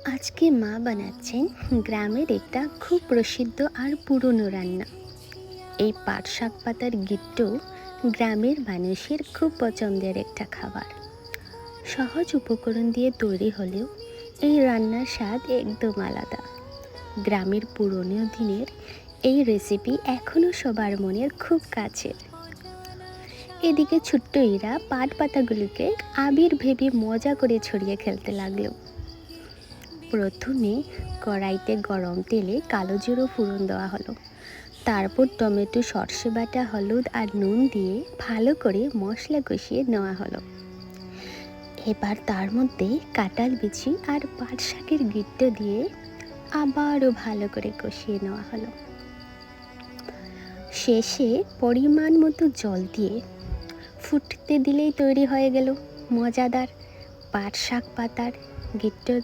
আজকে মা বানাচ্ছেন গ্রামের একটা খুব প্রসিদ্ধ আর পুরনো রান্না। এই পাট শাক পাতার গিট্টু গ্রামের মানুষের খুব পছন্দের একটা খাবার। সহজ উপকরণ দিয়ে তৈরি হলেও এই রান্নার স্বাদ একদম আলাদা। গ্রামের পুরনো দিনের এই রেসিপি এখনও সবার মনের খুব কাছের। এদিকে ছোট্ট ইরা পাট পাতাগুলিকে আবির ভেবে মজা করে ছড়িয়ে খেলতে লাগলো। প্রথমে কড়াইতে গরম তেলে কালো জিরে ফোড়ন দেওয়া হলো। তারপর টমেটো, সরষে বাটা, হলুদ আর নুন দিয়ে ভালো করে মশলা কষিয়ে নেওয়া হলো। এবার তার মধ্যে কাঁঠাল বিচি আর পাট শাকের গিট্টু দিয়ে আবারও ভালো করে কষিয়ে নেওয়া হলো। শেষে পরিমাণ মতো জল দিয়ে ফুটতে দিলেই তৈরি হয়ে গেল মজাদার পাট শাক পাতার গিট্টু।